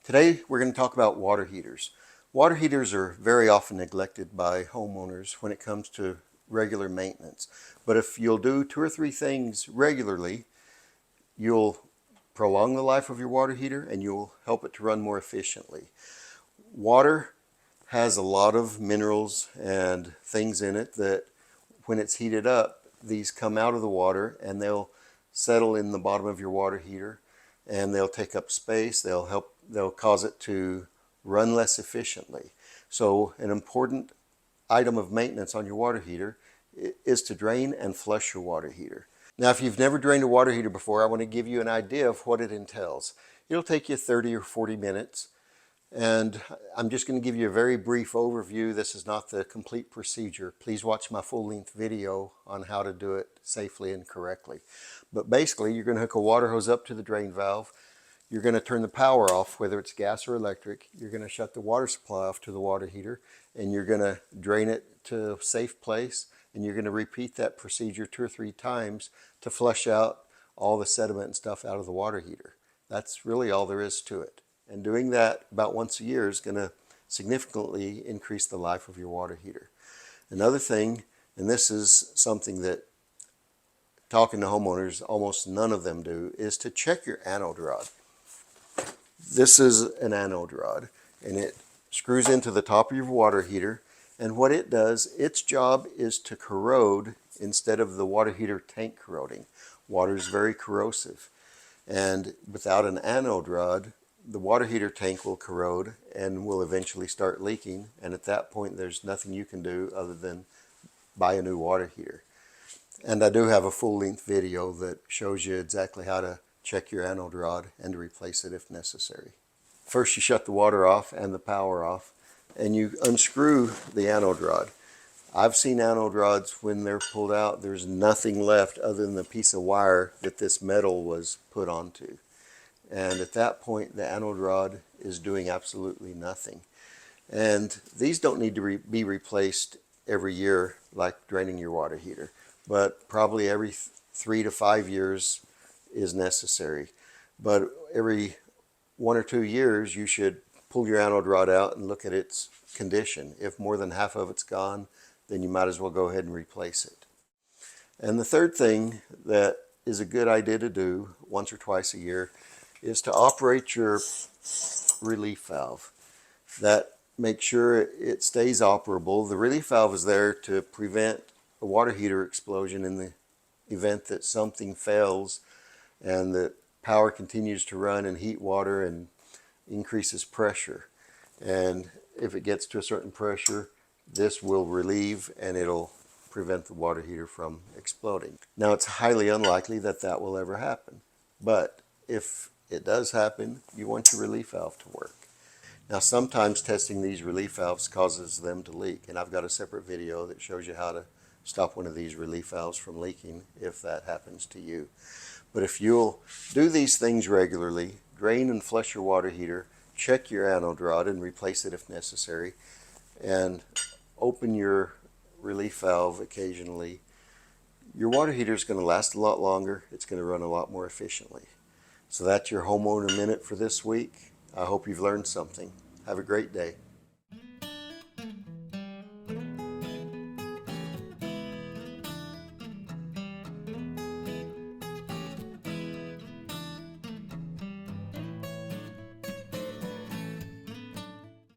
Today we're going to talk about water heaters. Water heaters are very often neglected by homeowners when it comes to regular maintenance. But if you'll do 2 or 3 things regularly, you'll prolong the life of your water heater and you'll help it to run more efficiently. Water has a lot of minerals and things in it that when it's heated up, these come out of the water and they'll settle in the bottom of your water heater and they'll take up space. They'll cause it to run less efficiently. So an important item of maintenance on your water heater is to drain and flush your water heater. Now, if you've never drained a water heater before, I want to give you an idea of what it entails. It'll take you 30 or 40 minutes. And I'm just going to give you a very brief overview. This is not the complete procedure. Please watch my full-length video on how to do it safely and correctly. But basically, you're going to hook a water hose up to the drain valve. You're going to turn the power off, whether it's gas or electric. You're going to shut the water supply off to the water heater, and you're going to drain it to a safe place. And you're going to repeat that procedure 2 or 3 times to flush out all the sediment and stuff out of the water heater. That's really all there is to it. And doing that about once a year is going to significantly increase the life of your water heater. Another thing, and this is something that talking to homeowners, almost none of them do, is to check your anode rod. This is an anode rod, and it screws into the top of your water heater. And what it does, its job is to corrode instead of the water heater tank corroding. Water is very corrosive. And without an anode rod, the water heater tank will corrode and will eventually start leaking, and at that point there's nothing you can do other than buy a new water heater. And I do have a full-length video that shows you exactly how to check your anode rod and to replace it if necessary. First, you shut the water off and the power off, and you unscrew the anode rod. I've seen anode rods when they're pulled out, there's nothing left other than the piece of wire that this metal was put onto. And at that point, the anode rod is doing absolutely nothing. And these don't need to be replaced every year like draining your water heater, but probably every 3 to 5 years is necessary. But every 1 or 2 years, you should pull your anode rod out and look at its condition. If more than half of it's gone, then you might as well go ahead and replace it. And the third thing that is a good idea to do once or twice a year is to operate your relief valve. That makes sure it stays operable. The relief valve is there to prevent a water heater explosion in the event that something fails and the power continues to run and heat water and increases pressure. And if it gets to a certain pressure, this will relieve and it'll prevent the water heater from exploding. Now, it's highly unlikely that that will ever happen, but if it does happen, you want your relief valve to work. Now, sometimes testing these relief valves causes them to leak, and I've got a separate video that shows you how to stop one of these relief valves from leaking if that happens to you. But if you'll do these things regularly, drain and flush your water heater, check your anode rod and replace it if necessary, and open your relief valve occasionally, your water heater is going to last a lot longer. It's going to run a lot more efficiently. So that's your homeowner minute for this week. I hope you've learned something. Have a great day.